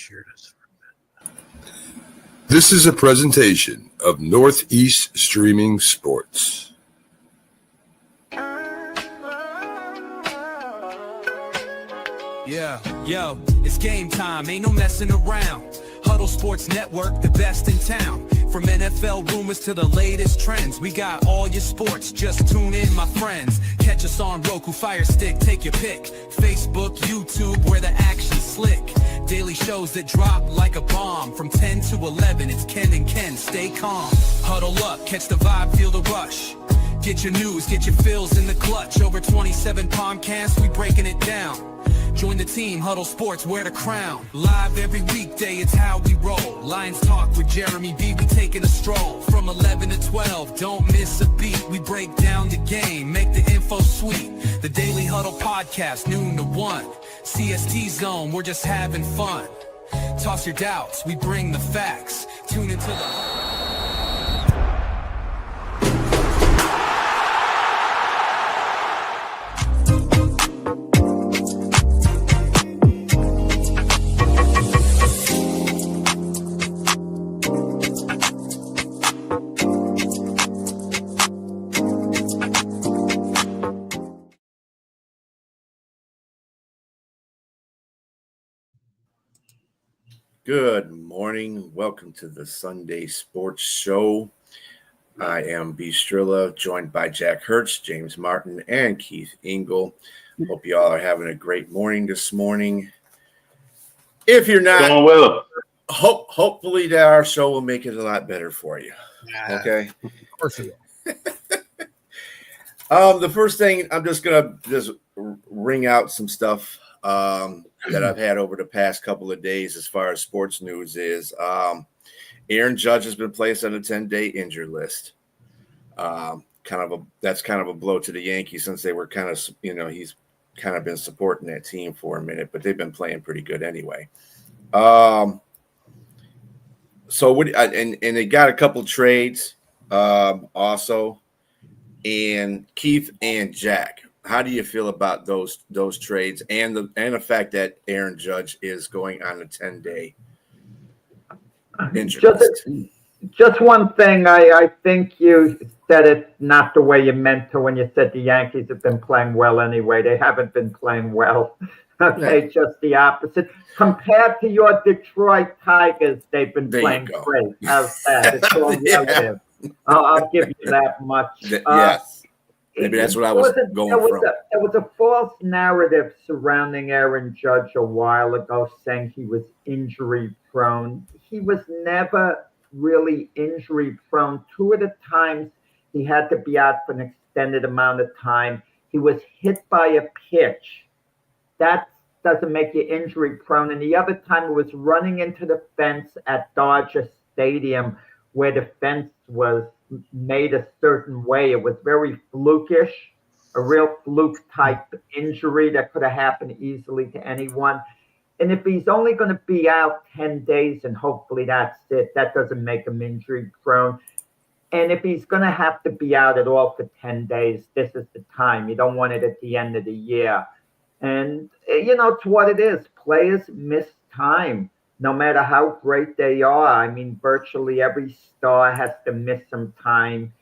share this for a bit. This is a presentation of Northeast Streaming Sports. Yeah, yo, it's game time, ain't no messing around. Huddle Sports Network, the best in town. From NFL rumors to the latest trends, we got all your sports, just tune in, my friends. Catch us on Roku, Fire Stick, take your pick. Facebook, YouTube, where the action's slick. Daily shows that drop like a bomb. From 10 to 11, it's Ken and Ken, stay calm. Huddle up, catch the vibe, feel the rush. Get your news, get your fills in the clutch. Over 27 podcasts, we breaking it down. Join the team, Huddle Sports, wear the crown. Live every weekday, it's how we roll. Lions Talk with Jeremy B, we taking a stroll. From 11 to 12, don't miss a beat. We break down the game, make the info sweet. The Daily Huddle Podcast, noon to 1. CST Zone, we're just having fun. Toss your doubts, we bring the facts. Tune into the... Good morning. Welcome to the Sunday Sports Show. I am BSTRILLA, joined by Jack HIRSCH, James Martin, and Keith ENGLE. Hope you all are having a great morning this morning. If you're not, going well. Hopefully our show will make it a lot better for you. Okay. Of course it will. The first thing, I'm just gonna ring out some stuff that I've had over the past couple of days as far as sports news is Aaron Judge has been placed on a 10-day injured list. That's kind of a blow to the Yankees since they were kind of, he's kind of been supporting that team for a minute, but they've been playing pretty good anyway. And they got a couple trades also. And Keith and Jack, how do you feel about those trades and the fact that Aaron Judge is going on a 10-day injury list? Just one thing. I think you said it not the way you meant to when you said the Yankees have been playing well anyway. They haven't been playing well. Okay, yeah. Just the opposite. Compared to your Detroit Tigers, they've been playing great. How's that? It's all relative. I'll give you that much. Yes. Maybe that's what I was going from. There was a false narrative surrounding Aaron Judge a while ago saying he was injury prone. He was never really injury prone. Two of the times he had to be out for an extended amount of time, he was hit by a pitch. That doesn't make you injury prone. And the other time it was running into the fence at Dodger Stadium where the fence was made a certain way. It was very flukish, a real fluke type injury that could have happened easily to anyone. And if he's only going to be out 10 days and hopefully that's it, that doesn't make him injury prone. And if he's going to have to be out at all for 10 days, this is the time. You don't want it at the end of the year. And, it's what it is. Players miss time. No matter how great they are, I mean, virtually every star has to miss some time,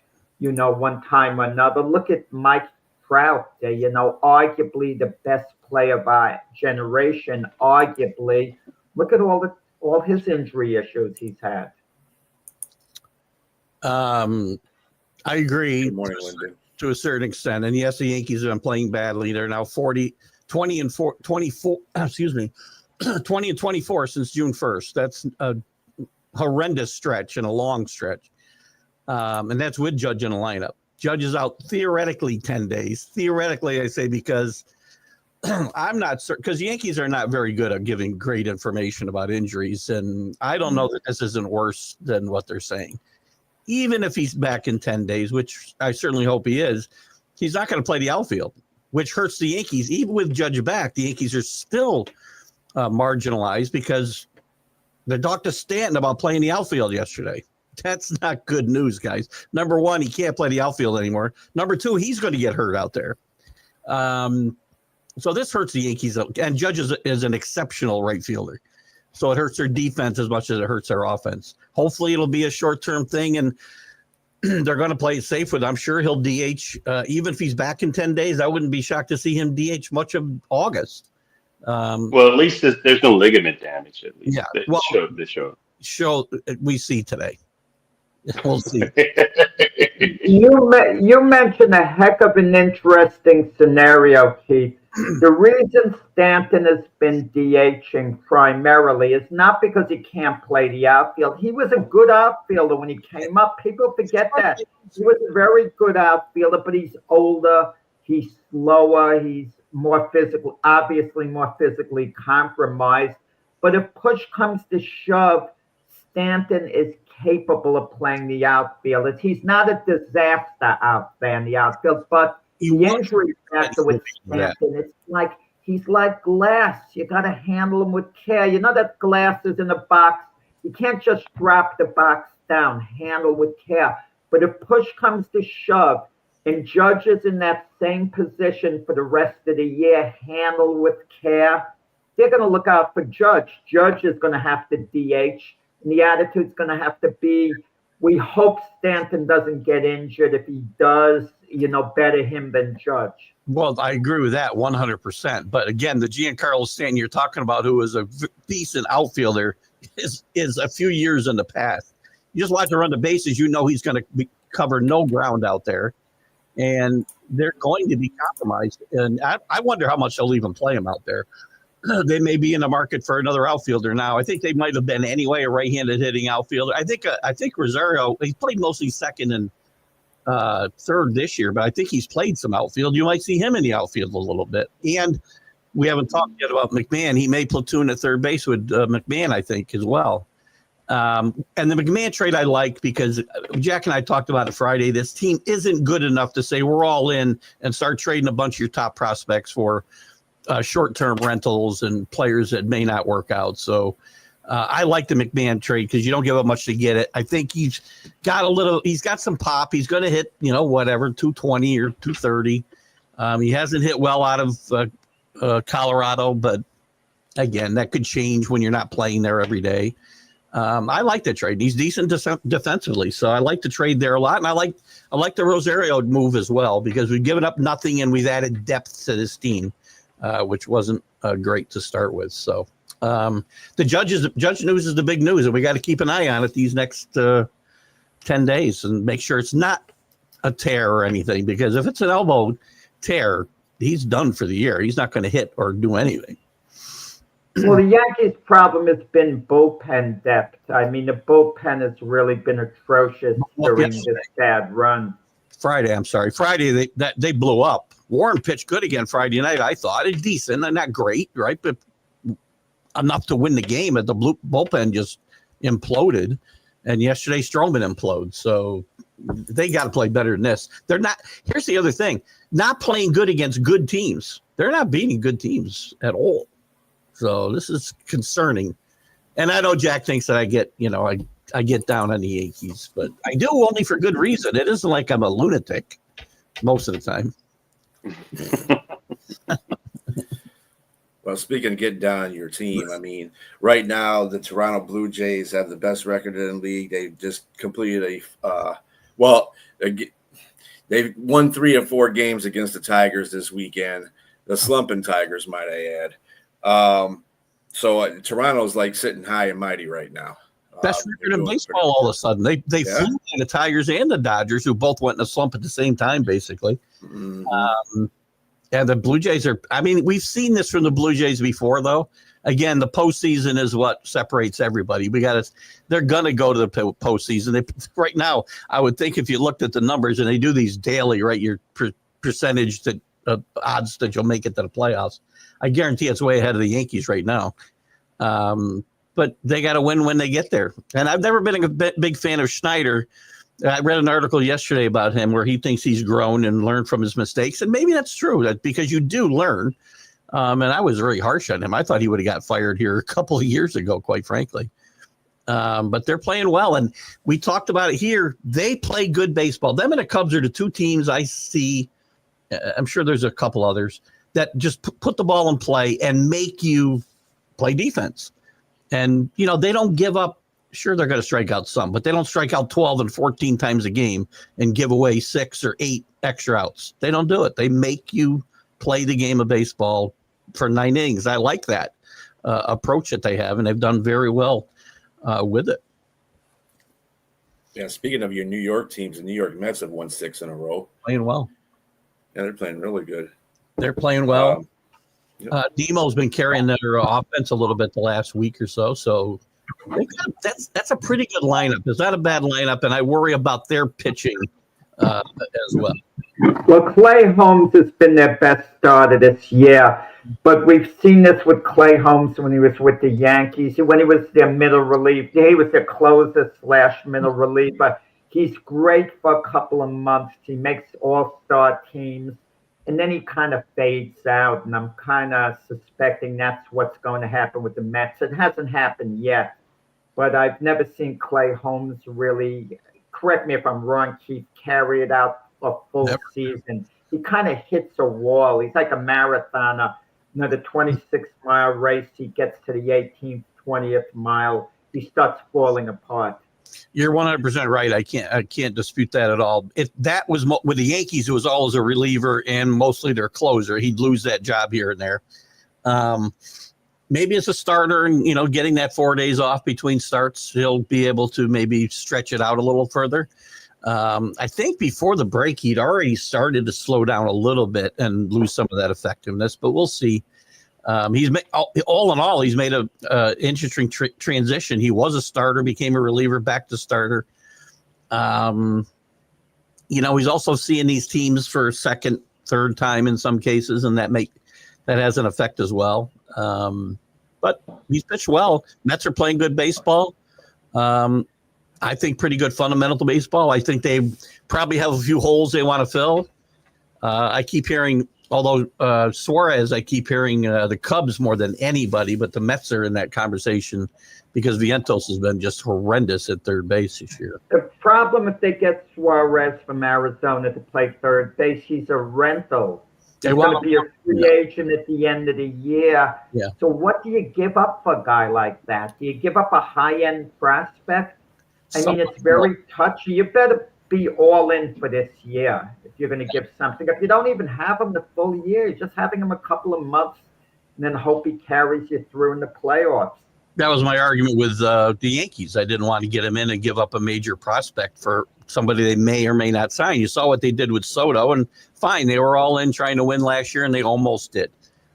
one time or another. Look at Mike Trout, arguably the best player of our generation, arguably. Look at all his injury issues he's had. I agree. Good morning, Lyndon. To a certain extent. And yes, the Yankees have been playing badly. They're now 20 and 24 since June 1st. That's a horrendous stretch and a long stretch. And that's with Judge in the lineup. Judge is out theoretically 10 days. Theoretically, I say, because I'm not certain, because Yankees are not very good at giving great information about injuries. And I don't know that this isn't worse than what they're saying. Even if he's back in 10 days, which I certainly hope he is, he's not going to play the outfield, which hurts the Yankees. Even with Judge back, the Yankees are still marginalized because they talked to Stanton about playing the outfield yesterday. That's not good news, guys. Number one, he can't play the outfield anymore. Number two, he's going to get hurt out there. So this hurts the Yankees. And Judge is an exceptional right fielder. So it hurts their defense as much as it hurts their offense. Hopefully it'll be a short-term thing, and they're going to play it safe with. I'm sure he'll DH even if he's back in 10 days. I wouldn't be shocked to see him DH much of August. Well, at least there's no ligament damage. At least, Yeah. Well, show we see today. We'll see. You mentioned a heck of an interesting scenario, Keith. The reason Stanton has been DHing primarily is not because he can't play the outfield. He was a good outfielder when he came up. People forget that. He was a very good outfielder, but he's older, he's slower, he's more physical, obviously more physically compromised. But if push comes to shove, Stanton is capable of playing the outfield. He's not a disaster out there in the outfield, but the injury factor with Stanton, it's like he's like glass. You got to handle him with care. You know that glass is in a box. You can't just drop the box down. Handle with care. But if push comes to shove, and Judge is in that same position for the rest of the year, handle with care, they're going to look out for Judge. Judge is going to have to DH, and the attitude's going to have to be, we hope Stanton doesn't get injured. If he does, better him than Judge. Well, I agree with that 100%. But again, the Giancarlo Stanton you're talking about, who is a decent outfielder, is a few years in the past. You just watch him run the bases, he's going to cover no ground out there. And they're going to be compromised. And I wonder how much they'll even play him out there. They may be in the market for another outfielder now. I think they might have been anyway, a right-handed hitting outfielder. I think Rosario, he played mostly second and third this year, but I think he's played some outfield. You might see him in the outfield a little bit. And we haven't talked yet about McMahon. He may platoon at third base with McMahon, I think, as well. And the McMahon trade I like because Jack and I talked about it Friday. This team isn't good enough to say we're all in and start trading a bunch of your top prospects for short-term rentals and players that may not work out. So I like the McMahon trade because you don't give up much to get it. I think he's got some pop. He's going to hit, 220 or 230. He hasn't hit well out of Colorado, but again, that could change when you're not playing there every day. I like the trade. He's decent defensively, so I like the trade there a lot. And I like the Rosario move as well because we've given up nothing and we've added depth to this team, which wasn't great to start with. So the Judge news is the big news, and we got to keep an eye on it these next 10 days and make sure it's not a tear or anything. Because if it's an elbow tear, he's done for the year. He's not going to hit or do anything. Well, the Yankees' problem has been bullpen depth. I mean, the bullpen has really been atrocious during this bad run. Friday, they blew up. Warren pitched good again Friday night, I thought. It's decent and not great, right? But enough to win the game. The bullpen just imploded. And yesterday, Stroman imploded. So they got to play better than this. They're not. Here's the other thing. Not playing good against good teams. They're not beating good teams at all. So this is concerning. And I know Jack thinks that I get down on the Yankees, but I do only for good reason. It isn't like I'm a lunatic most of the time. Well, speaking of getting down on your team, I mean, right now the Toronto Blue Jays have the best record in the league. They just completed they've won 3 or 4 games against the Tigers this weekend. The slumping Tigers, might I add. So Toronto's like sitting high and mighty right now. Best record in baseball all of a sudden. They flew the Tigers and the Dodgers, who both went in a slump at the same time, basically. Mm-hmm. And the Blue Jays we've seen this from the Blue Jays before, though. Again, the postseason is what separates everybody. They're going to go to the postseason. Right now, I would think if you looked at the numbers, and they do these daily, right, your percentage odds that you'll make it to the playoffs. I guarantee it's way ahead of the Yankees right now. But they got to win when they get there. And I've never been a big fan of Schneider. I read an article yesterday about him where he thinks he's grown and learned from his mistakes. And maybe that's true, because you do learn. And I was very harsh on him. I thought he would have got fired here a couple of years ago, quite frankly. But they're playing well. And we talked about it here. They play good baseball. Them and the Cubs are the two teams I see. I'm sure there's a couple others that just put the ball in play and make you play defense. And, they don't give up. Sure, they're going to strike out some, but they don't strike out 12 and 14 times a game and give away 6 or 8 extra outs. They don't do it. They make you play the game of baseball for 9 innings. I like that approach that they have, and they've done very well with it. Yeah, speaking of your New York teams, the New York Mets have won 6 in a row. Playing well. Yeah, they're playing really good. They're playing well. Yep. Demo's been carrying their offense a little bit the last week or so. So that's a pretty good lineup. It's not a bad lineup, and I worry about their pitching as well. Well, Clay Holmes has been their best starter this year, but we've seen this with Clay Holmes when he was with the Yankees, when he was their middle reliever. He was their closer / middle reliever. He's great for a couple of months. He makes all-star teams, and then he kind of fades out, and I'm kind of suspecting that's what's going to happen with the Mets. It hasn't happened yet, but I've never seen Clay Holmes really, correct me if I'm wrong, Keith, carry it out a full season. He kind of hits a wall. He's like a marathoner. The 26-mile race, he gets to the 18th, 20th mile, he starts falling apart. You're 100% right. I can't dispute that at all. If that was with the Yankees, it was always a reliever and mostly their closer. He'd lose that job here and there. Maybe as a starter and, getting that 4 days off between starts, he'll be able to maybe stretch it out a little further. I think before the break, he'd already started to slow down a little bit and lose some of that effectiveness, but we'll see. He's made, all in all, he's made a interesting transition. He was a starter, became a reliever, back to starter. He's also seeing these teams for second, third time in some cases, and that has an effect as well. But he's pitched well. Mets are playing good baseball. I think pretty good fundamental baseball. I think they probably have a few holes they want to fill. I keep hearing, although Suarez, I keep hearing the Cubs more than anybody, but the Mets are in that conversation because Vientos has been just horrendous at third base this year. The problem if they get Suarez from Arizona to play third base, he's a rental. He's going to be a free agent at the end of the year. Yeah. So what do you give up for a guy like that? Do you give up a high-end prospect? I mean, it's very touchy. You better be all in for this year if you're going to give something. If you don't even have him the full year, you're just having him a couple of months and then hope he carries you through in the playoffs. That was my argument with the Yankees. I didn't want to get him in and give up a major prospect for somebody they may or may not sign. You saw what they did with Soto, and fine, they were all in trying to win last year, and they almost did.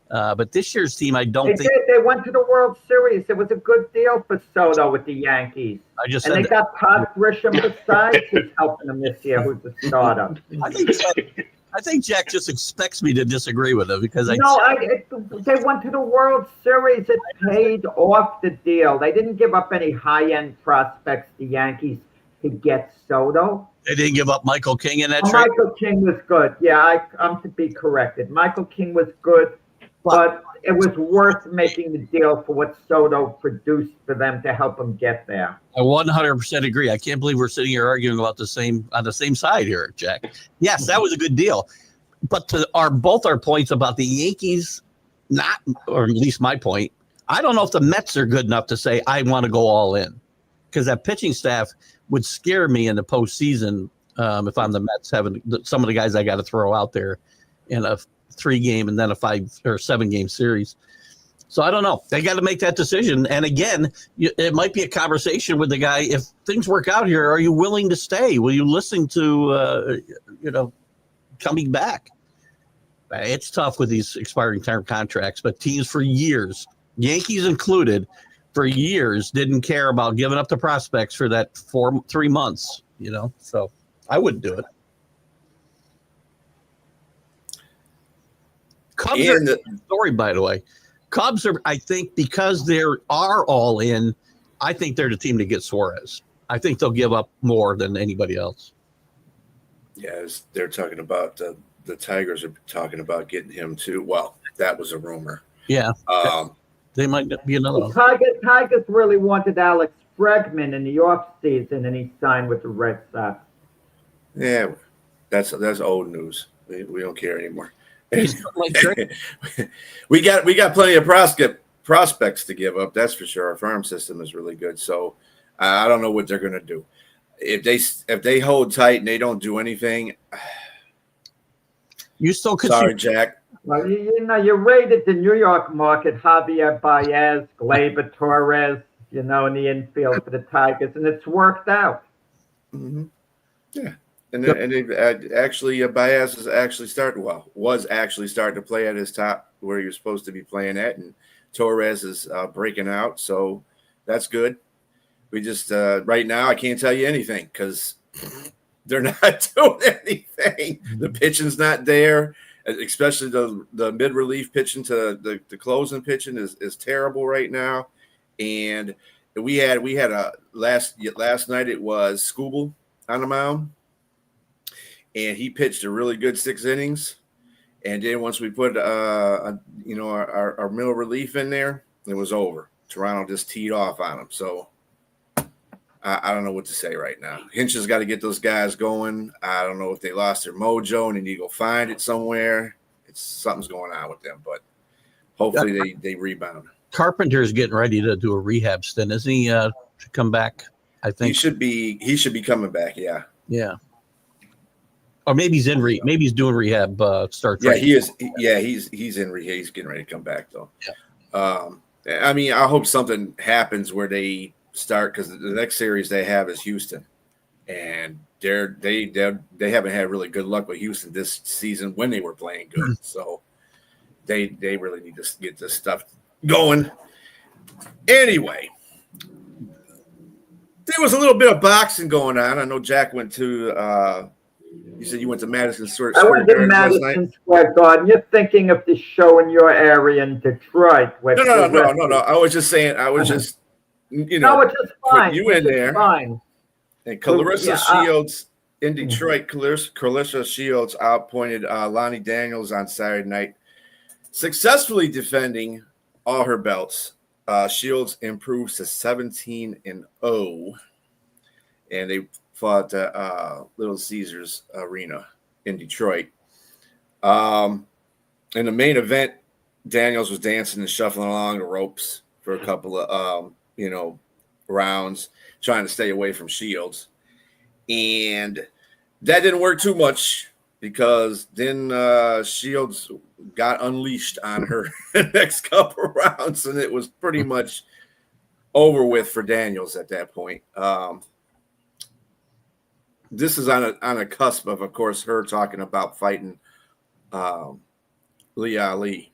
But this year's team, I don't think they went to the World Series. It was a good deal for Soto with the Yankees. And they got Todd Grisham besides who's helping them this year, who's the starter. I think Jack just expects me to disagree with him because they went to the World Series. It paid off the deal. They didn't give up any high-end prospects, the Yankees, to get Soto. They didn't give up Michael King in that trade? Michael King was good. Yeah, I'm to be corrected. Michael King was good, but it was worth making the deal for what Soto produced for them to help them get there. I 100% agree. I can't believe we're sitting here arguing about on the same side here, Jack. Yes, that was a good deal. But to both our points about the Yankees, or at least my point, I don't know if the Mets are good enough to say, I want to go all in. Because that pitching staff would scare me in the postseason if I'm the Mets, having some of the guys I got to throw out there in a 3-game and then a 5 or 7-game series. So I don't know. They got to make that decision. And again, it might be a conversation with the guy. If things work out here, are you willing to stay? Will you listen to, coming back? It's tough with these expiring term contracts, but teams for years, Yankees included, for years didn't care about giving up the prospects for that 3 months, so I wouldn't do it. Cubs are a story, by the way. Cubs are, I think, because they are all in, I think they're the team to get Suarez. I think they'll give up more than anybody else. Yeah, they're talking about the Tigers are talking about getting him too. Well, that was a rumor. Yeah. They might be another one. Tigers really wanted Alex Bregman in the offseason, and he signed with the Red Sox. Yeah, that's old news. We don't care anymore. We got plenty of prospects to give up. That's for sure. Our farm system is really good. So I don't know what they're going to do. If they hold tight and they don't do anything, You still could sorry, see Jack. Well, you rated the New York market, Javier Baez, Gleyber Torres, in the infield for the Tigers, and it's worked out. Mm-hmm. Yeah. And they actually, Baez was actually starting to play at his top where he was supposed to be playing at, and Torres is breaking out, so that's good. We just right now I can't tell you anything because they're not doing anything. The pitching's not there, especially the mid relief pitching to the closing pitching is terrible right now. And we had a last night it was Skubal on the mound, and he pitched a really good 6 innings. And then once we put our middle relief in there, it was over. Toronto just teed off on him. So I don't know what to say right now. Hinch has got to get those guys going. I don't know if they lost their mojo and they need to go find it somewhere. Something's going on with them, but hopefully they rebound. Carpenter's getting ready to do a rehab stint. Isn't he to come back? I think He should be coming back. Yeah. Yeah. Or maybe he's maybe he's doing rehab. Start. Yeah, he is. Yeah, he's in rehab. He's getting ready to come back though. Yeah. I mean, I hope something happens where they start, because the next series they have is Houston, and they haven't had really good luck with Houston this season when they were playing good. So they really need to get this stuff going. Anyway, there was a little bit of boxing going on. I know Jack went to. You said you went to Madison Square I went to Garden last night? Madison Square Garden. You're thinking of the show in your area in Detroit. No. I was just saying. I was just, No, it's just fine. put you in there. Fine. And Clarissa Shields in Detroit. Clarissa Shields outpointed Lonnie Daniels on Saturday night, successfully defending all her belts. Shields improves to 17-0, and they fought at Little Caesars Arena in Detroit. In the main event, Daniels was dancing and shuffling along the ropes for a couple of rounds, trying to stay away from Shields, and that didn't work too much, because then Shields got unleashed on her the next couple of rounds, and it was pretty much over with for Daniels at that point. This is on a cusp of course, her talking about fighting Leah Ali.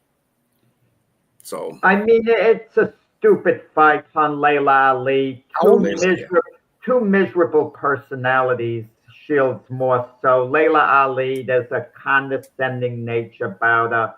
So I mean, it's a stupid fight on Layla Ali. Two miserable personalities. Shields more so. Layla Ali, there's a condescending nature about her,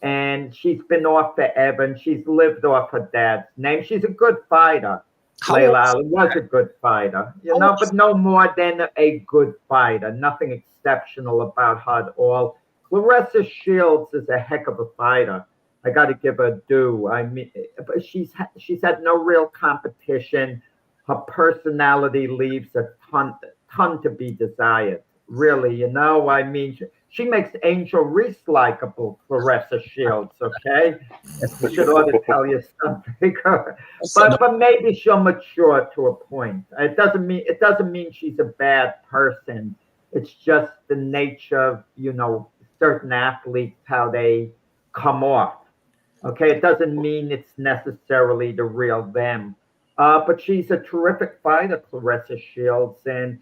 and she's been off forever, and she's lived off her dad's name. She's a good fighter. Layla Ali was a good fighter, but no more than a good fighter. Nothing exceptional about her at all. Clarissa Shields is a heck of a fighter. I got to give her due. I mean, but she's had no real competition. Her personality leaves a ton to be desired. Really, I mean, she makes Angel Reese likable, Clarissa Shields, okay? I should ought to tell you something. but maybe she'll mature to a point. It doesn't mean she's a bad person. It's just the nature of, certain athletes, how they come off. Okay, it doesn't mean it's necessarily the real them. But she's a terrific fighter, Clarissa Shields, and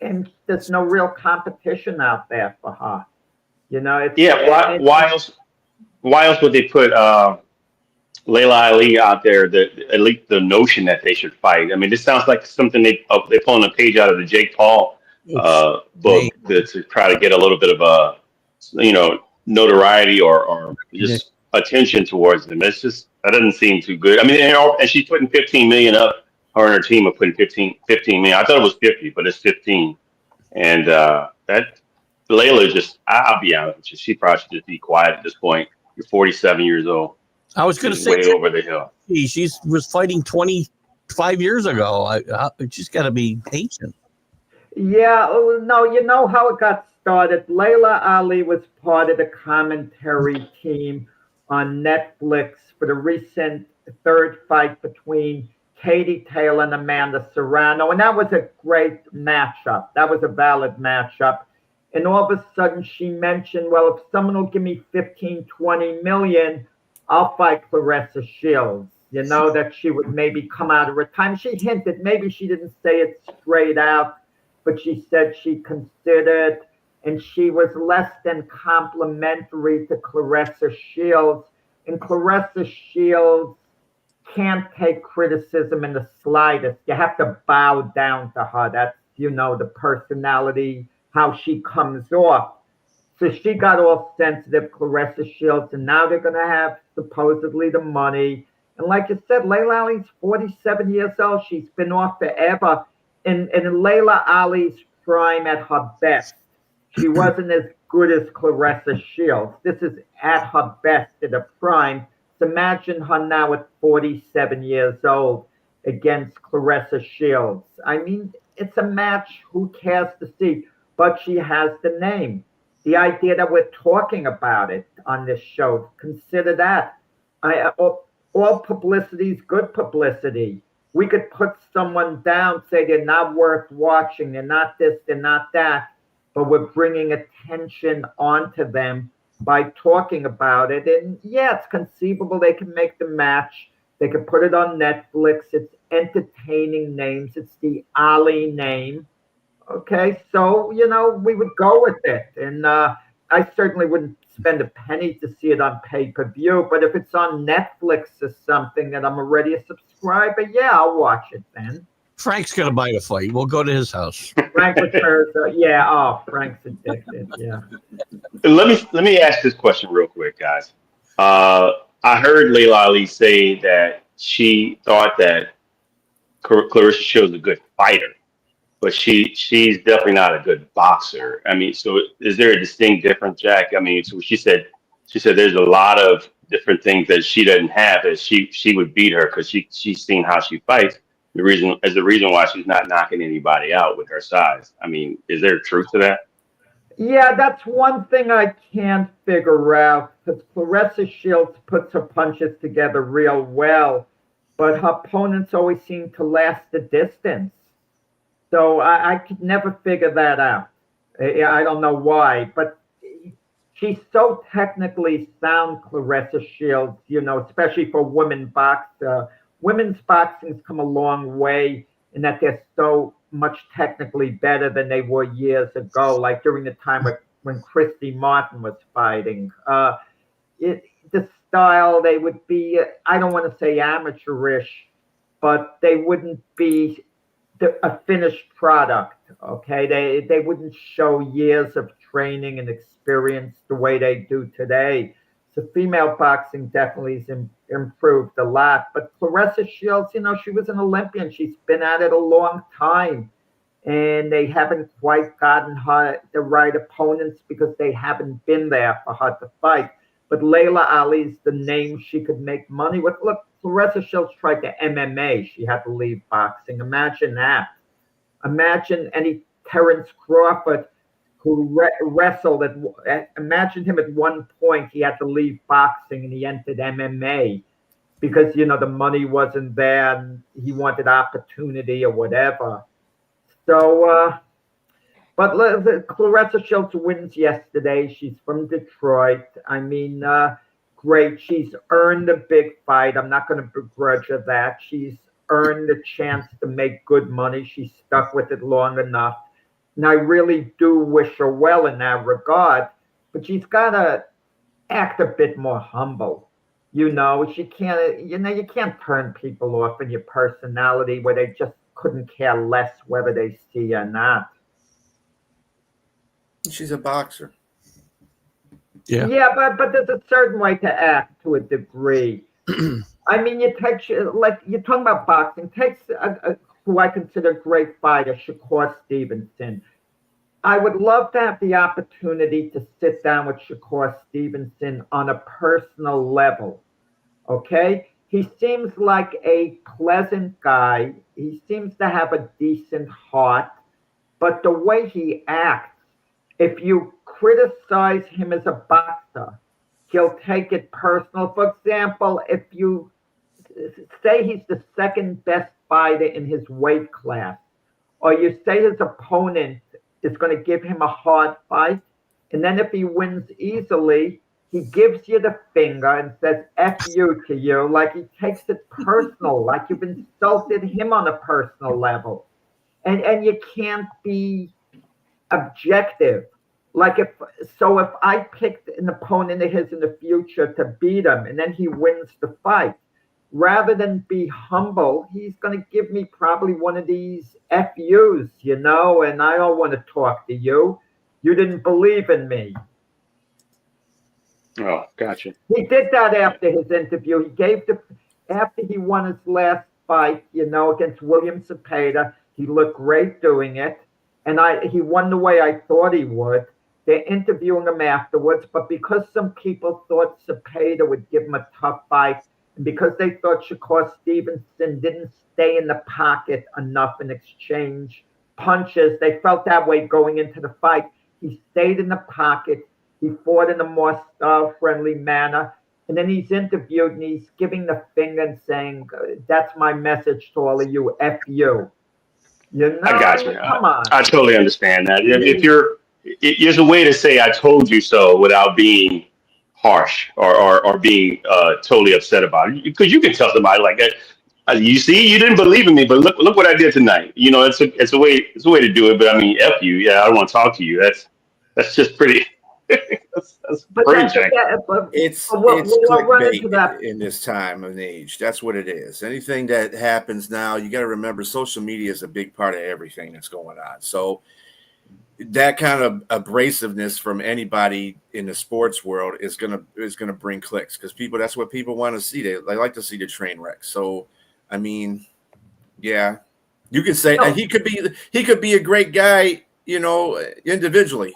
and there's no real competition out there for her. Why else would they put Layla Ali out there? At least the notion that they should fight. I mean, this sounds like something they're pulling a page out of the Jake Paul book to try to get a little bit of notoriety or just attention towards them. It's just, that doesn't seem too good. I mean, and she's putting 15 million up. Her and her team are putting 15 million. I thought it was 50, but it's 15. And that Layla just, I'll be honest with you, she probably should just be quiet at this point. You're 47 years old. I was going to say, way over the hill. She was fighting 25 years ago. She's got to be patient. Yeah, no, you know how it got started. Layla Ali was part of the commentary team on Netflix for the recent third fight between Katie Taylor and Amanda Serrano. And that was a great matchup. That was a valid matchup. And all of a sudden she mentioned, well, if someone will give me 15, 20 million, I'll fight Clarissa Shields. You know, that she would maybe come out of retirement. She hinted, maybe she didn't say it straight out, but she said she considered, and she was less than complimentary to Clarissa Shields. And Clarissa Shields can't take criticism in the slightest. You have to bow down to her. That's, you know, the personality, how she comes off. So she got all sensitive, Clarissa Shields, and now they're going to have supposedly the money. And like you said, Layla Ali's 47 years old. She's been off forever. In Layla Ali's prime at her best, she wasn't as good as Clarissa Shields. This is at her best in the prime. So imagine her now at 47 years old against Clarissa Shields. I mean, it's a match. Who cares to see? But she has the name. The idea that we're talking about it on this show, consider that. All publicity is good publicity. We could put someone down, say they're not worth watching, they're not this, they're not that, but we're bringing attention onto them by talking about it. And yeah, it's conceivable they can make the match. They can put it on Netflix. It's entertaining names. It's the Ali name. Okay, so, you know, we would go with it. And I certainly wouldn't spend a penny to see it on pay-per-view, but if it's on Netflix or something that I'm already a subscriber, yeah, I'll watch it then. Frank's going to buy the fight. We'll go to his house. Frank prefers, yeah, oh, Frank's addicted, yeah. Let me ask this question real quick, guys. I heard Layla Ali say that she thought that Clarissa Shields is a good fighter, but she's definitely not a good boxer. I mean, so is there a distinct difference, Jack? I mean, so she said there's a lot of different things that she doesn't have that she would beat her because she's seen how she fights. The reason why she's not knocking anybody out with her size. I mean, is there truth to that? Yeah, that's one thing I can't figure out, because Clarissa Shields puts her punches together real well, but her opponents always seem to last the distance. So I could never figure that out. I don't know why, but she's so technically sound, Clarissa Shields, you know, especially for women's boxing. Women's boxing's come a long way in that they're so much technically better than they were years ago, like during the time when Christy Martin was fighting. The style, they would be, I don't want to say amateurish, but they wouldn't be a finished product, okay? They wouldn't show years of training and experience the way they do today. So female boxing definitely has improved a lot. But Clarissa Shields, you know, she was an Olympian. She's been at it a long time. And they haven't quite gotten her the right opponents because they haven't been there for her to fight. But Layla Ali's the name she could make money with. Look, Clarissa Shields tried to MMA. She had to leave boxing. Imagine that. Imagine any Terrence Crawford who wrestled imagine him at one point, he had to leave boxing and he entered MMA because, you know, the money wasn't there and he wanted opportunity or whatever. So, but Clarissa Shields wins yesterday. She's from Detroit. I mean, great. She's earned a big fight. I'm not going to begrudge her that. She's earned the chance to make good money. She's stuck with it long enough. And I really do wish her well in that regard, but she's got to act a bit more humble. You know, she can't, you know, you can't turn people off in your personality where they just couldn't care less whether they see you or not. She's a boxer. Yeah. Yeah, but there's a certain way to act to a degree. I mean, you take, like, you're talking about boxing, takes who I consider a great fighter, Shakur Stevenson. I would love to have the opportunity to sit down with Shakur Stevenson on a personal level, okay? He seems like a pleasant guy. He seems to have a decent heart, but the way he acts, if you criticize him as a boxer, he'll take it personal. For example, if you say he's the second best fighter in his weight class, or you say his opponent is going to give him a hard fight, and then if he wins easily, he gives you the finger and says F you to you, like he takes it personal, like you've insulted him on a personal level. And you can't be objective. Like if I picked an opponent of his in the future to beat him and then he wins the fight, rather than be humble, he's going to give me probably one of these FUs, and I don't want to talk to you. You didn't believe in me. Oh, gotcha. He did that after his interview. He gave after he won his last fight, against William Cepeda. He looked great doing it. And he won the way I thought he would. They're interviewing him afterwards, but because some people thought Cepeda would give him a tough fight, and because they thought Shakur Stevenson didn't stay in the pocket enough and exchange punches, they felt that way going into the fight. He stayed in the pocket. He fought in a more style-friendly manner. And then he's interviewed and he's giving the finger and saying, that's my message to all of you, F you. I got you. Come on. I totally understand that. There's a way to say I told you so without being harsh or being totally upset about it. Because you can tell somebody like that, you see, you didn't believe in me, but look what I did tonight. It's a way to do it. But I mean, F you. Yeah, I don't want to talk to you. That's just pretty. that's pretty Jack. It's clickbait in this time and age. That's what it is. Anything that happens now, you got to remember, social media is a big part of everything that's going on. So that kind of abrasiveness from anybody in the sports world is gonna bring clicks, because that's what people want to see. They like to see the train wreck. So, I mean, yeah, you can say he could be a great guy, individually,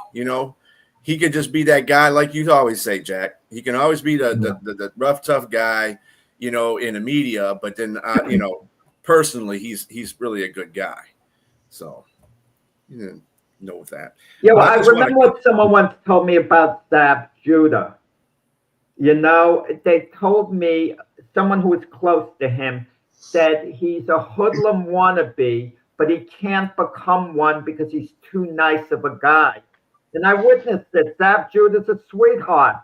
He could just be that guy, like you always say, Jack. He can always be the rough, tough guy, in the media. But then, personally, he's really a good guy. So, know that. Yeah, well, I remember what someone once told me about Zab Judah. They told me, someone who was close to him said he's a hoodlum wannabe, but he can't become one because he's too nice of a guy. And I witnessed it. Zab Judah's a sweetheart,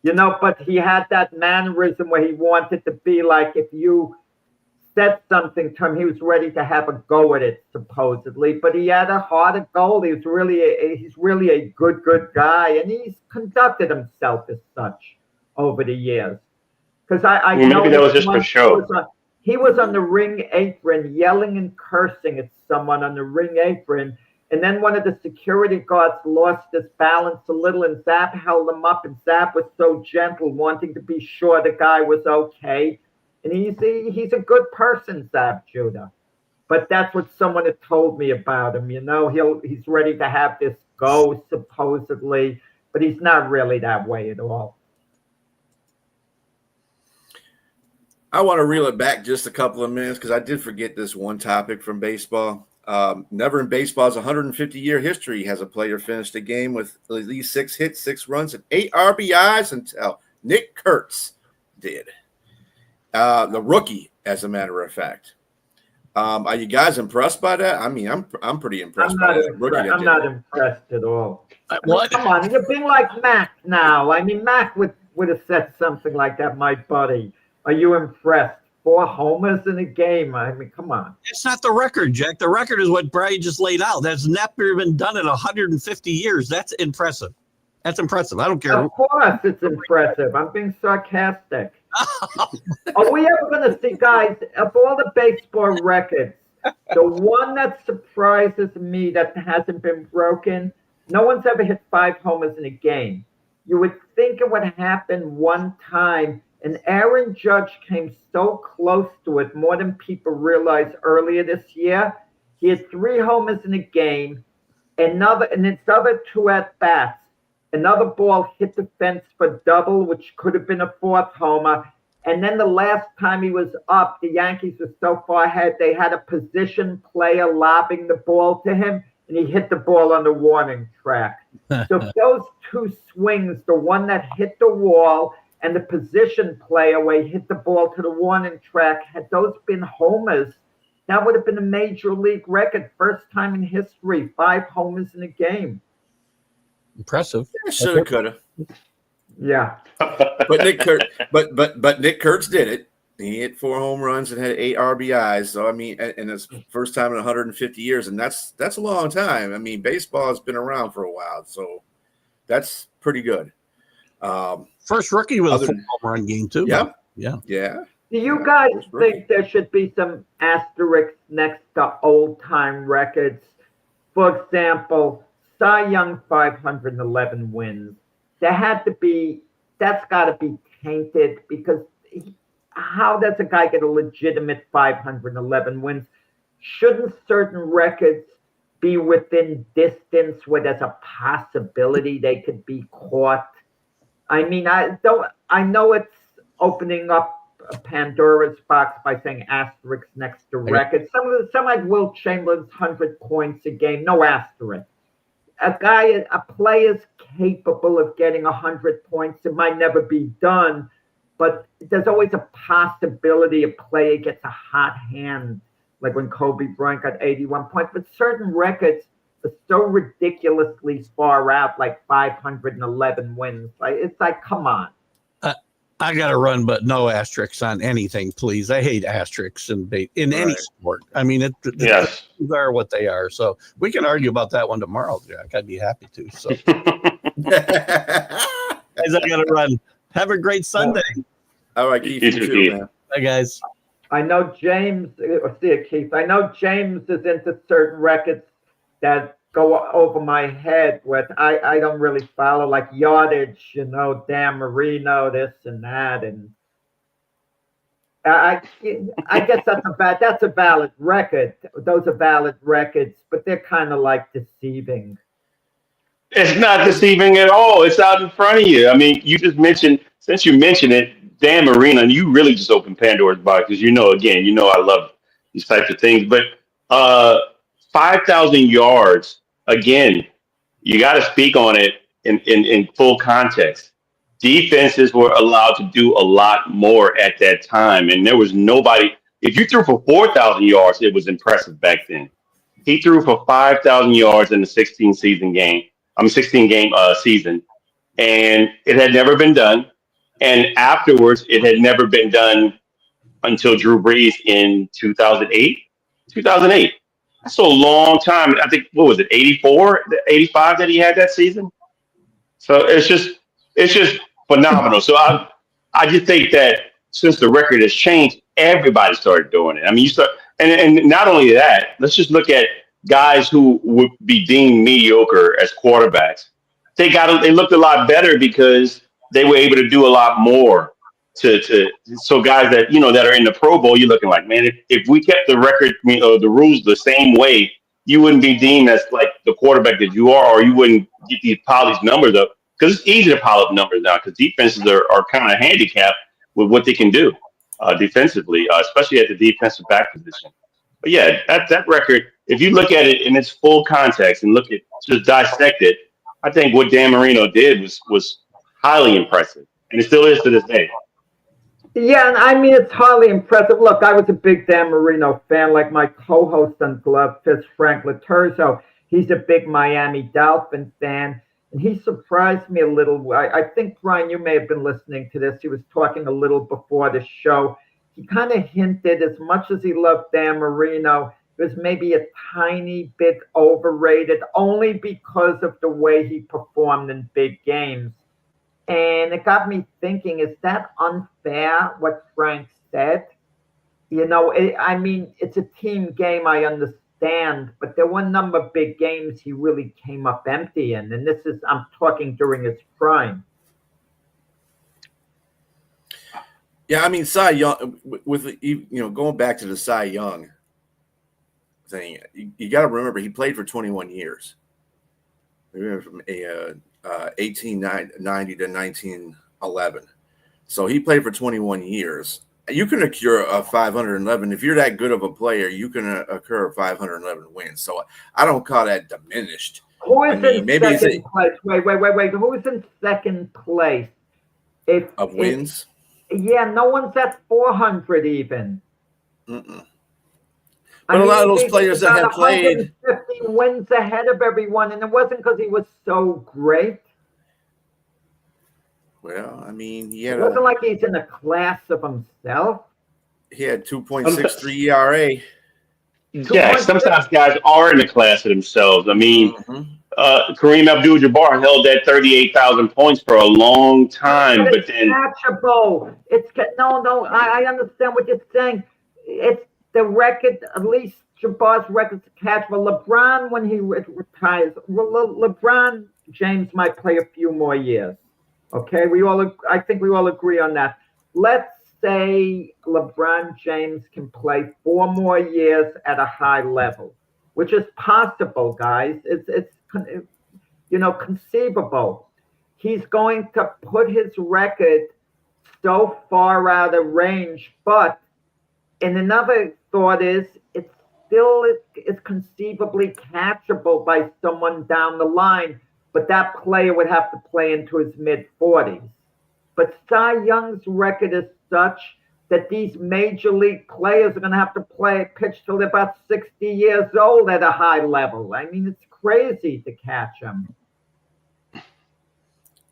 but he had that mannerism where he wanted to be like, if you said something to him, he was ready to have a go at it, supposedly. But he had a heart of gold. He's really a good guy, and he's conducted himself as such over the years. Because I know maybe that was just for show. He was on the ring apron yelling and cursing at someone on the ring apron. And then one of the security guards lost his balance a little, and Zab held him up, and Zab was so gentle, wanting to be sure the guy was okay. And he's a good person, Zab Judah. But that's what someone had told me about him. He's ready to have this go, supposedly, but he's not really that way at all. I want to reel it back just a couple of minutes, because I did forget this one topic from baseball. Never in baseball's 150-year history has a player finished a game with at least 6 hits, 6 runs, and 8 RBIs until Nick Kurtz did. The rookie, as a matter of fact. Are you guys impressed by that? I mean, I'm pretty impressed by that. I'm not impressed at all. What? Come on, you're being like Mac now. I mean, Mac would have said something like that, my buddy. Are you impressed? 4 homers in a game. I mean, come on. It's not the record, Jack. The record is what Brian just laid out. That's never been done in 150 years. That's impressive. That's impressive. I don't care. Of course it's impressive. I'm being sarcastic. Are we ever going to see, guys, of all the baseball records, the one that surprises me that hasn't been broken, no one's ever hit 5 homers in a game. You would think it would happen one time. And Aaron Judge came so close to it, more than people realized earlier this year. He had 3 homers in a game. And its other 2 at-bats. Another ball hit the fence for double, which could have been a 4th homer. And then the last time he was up, the Yankees were so far ahead, they had a position player lobbing the ball to him, and he hit the ball on the warning track. So those two swings, the one that hit the wall and the position player where he hit the ball to the warning track, had those been homers, that would have been a major league record. First time in history, 5 homers in a game. Impressive. Shoulda, coulda. Yeah. But Nick Kurtz did it. He hit 4 home runs and had 8 RBIs. So I mean, and it's first time in 150 years, and that's a long time. I mean, baseball has been around for a while, so that's pretty good. First rookie with a 4 home run game too. Yeah, yeah. Do you guys think there should be some asterisks next to old-time records? For example, Cy Young 511 wins. That's got to be tainted because how does a guy get a legitimate 511 wins? Shouldn't certain records be within distance where there's a possibility they could be caught? I mean, I know it's opening up a Pandora's box by saying asterisks next to records. Some like Will Chamberlain's 100 points a game, no asterisk. A player's capable of getting 100 points. It might never be done, but there's always a possibility a player gets a hot hand, like when Kobe Bryant got 81 points. But certain records are so ridiculously far out, like 511 wins. It's like, come on. I got to run, but no asterisks on anything, please. I hate asterisks in any sport. I mean, Yes. They are what they are. So we can argue about that one tomorrow, Jack. I'd be happy to. So, guys, I got to run. Have a great Sunday. All right, Keith. You too, man. Bye, guys. I know James. See it, Keith. I know James is into certain records that go over my head with I don't really follow, like yardage, Dan Marino, this and that, and I guess that's a valid record. Those are valid records, but they're kind of like deceiving. It's not deceiving at all. It's out in front of you. I mean, since you mentioned it, Dan Marino, and you really just opened Pandora's box because I love these types of things. But 5,000 yards, again, you got to speak on it in full context. Defenses were allowed to do a lot more at that time, and there was nobody. If you threw for 4,000 yards, it was impressive back then. He threw for 5,000 yards in the 16 game season, and it had never been done. And afterwards, it had never been done until Drew Brees in 2008. 2008. That's a long time. I think, what was it, 84, 85 that he had that season? So it's just phenomenal. So I just think that since the record has changed, everybody started doing it. I mean, and not only that, let's just look at guys who would be deemed mediocre as quarterbacks. They looked a lot better because they were able to do a lot more. So guys that that are in the Pro Bowl, you're looking like, man, if we kept the record or the rules the same way, you wouldn't be deemed as like the quarterback that you are, or you wouldn't pile these numbers up, because it's easy to pile up numbers now because defenses are kind of handicapped with what they can do defensively, especially at the defensive back position. But yeah, that record, if you look at it in its full context and just dissect it, I think what Dan Marino did was highly impressive, and it still is to this day. Yeah, and I mean, it's highly impressive. Look, I was a big Dan Marino fan, like my co-host on Glove Fist, Frank Laterzo. He's a big Miami Dolphin fan, and he surprised me a little. I think, Brian, you may have been listening to this. He was talking a little before the show. He kind of hinted, as much as he loved Dan Marino, it was maybe a tiny bit overrated, only because of the way he performed in big games. And it got me thinking, is that unfair, what Frank said? It's a team game, I understand, but there were a number of big games he really came up empty in. And I'm talking during his prime. Yeah, I mean, Cy Young, going back to the Cy Young thing, you got to remember he played for 21 years. From 1890 to 1911. So he played for 21 years. You can occur a 511. If you're that good of a player, you can occur 511 wins. So I don't call that diminished. Who is in maybe it's second place? Wait. Who is in second place? of wins. Yeah, no one's at 400 even. Mm-mm. But a lot of those players that had played 150 wins ahead of everyone, and it wasn't because he was so great. Well, I mean, It wasn't like he's in a class of himself. He had 2.63 ERA. Yeah, sometimes guys are in the class of themselves. I mean, Kareem Abdul-Jabbar held that 38,000 points for a long time, but then catchable. I understand what you're saying. It's the record, at least Jabbar's record's catchable. LeBron, when he retires, LeBron James might play a few more years. Okay, I think we all agree on that. Let's say LeBron James can play 4 more years at a high level, which is possible, guys. It's conceivable. He's going to put his record so far out of range, but another thought is it's conceivably catchable by someone down the line, but that player would have to play into his mid-40s. But Cy Young's record is such that these major league players are going to have to pitch till they're about 60 years old at a high level. I mean, it's crazy to catch him.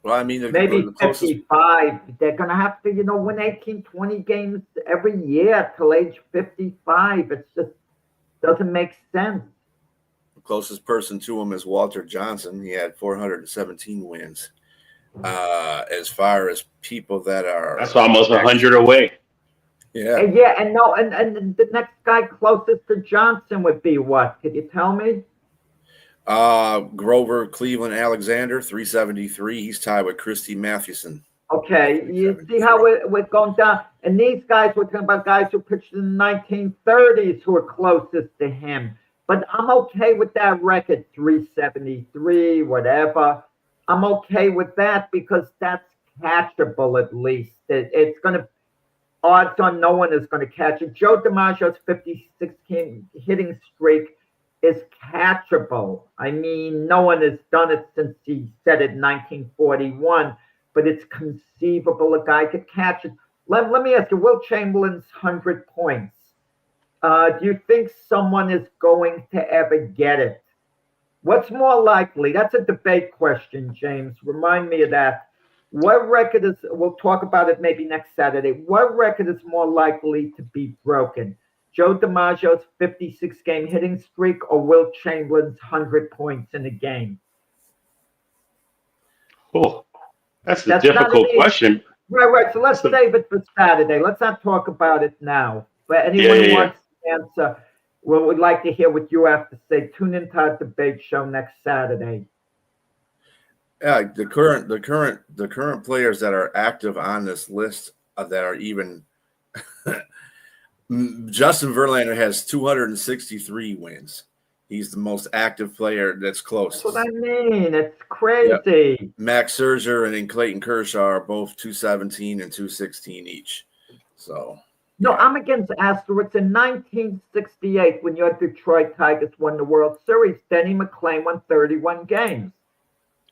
Well, I mean, maybe 55. They're going to have to, win 18, 20 games every year till age 55. It just doesn't make sense. The closest person to him is Walter Johnson. He had 417 wins. As far as people that's almost 100 away. Yeah. And the next guy closest to Johnson would be what? Could you tell me? Grover Cleveland Alexander, 373. He's tied with Christy Mathewson. Okay, you see how we're going down. And these guys, we're talking about guys who pitched in the 1930s who are closest to him. But I'm okay with that record, 373, whatever. I'm okay with that because that's catchable at least. It's going to, odds on no one is going to catch it. Joe DiMaggio's 56 game hitting streak is catchable. I mean, no one has done it since he said it in 1941, but it's conceivable a guy could catch it. Let me ask you, Will Chamberlain's 100 points. Do you think someone is going to ever get it? What's more likely? That's a debate question, James. Remind me of that. What record is, we'll talk about it maybe next Saturday. What record is more likely to be broken? Joe DiMaggio's 56 game hitting streak or Will Chamberlain's 100 points in a game? Oh, that's a difficult question. Right. So let's save it for Saturday. Let's not talk about it now. But anyone who wants to answer, we'd like to hear what you have to say. Tune into our debate show next Saturday. Yeah, the current players that are active on this list that are even Justin Verlander has 263 wins. He's the most active player that's close. That's what I mean. It's crazy. Yep. Max Scherzer and Clayton Kershaw are both 217 and 216 each. So no, I'm against asterisks. In 1968, when your Detroit Tigers won the World Series, Denny McClain won 31 games.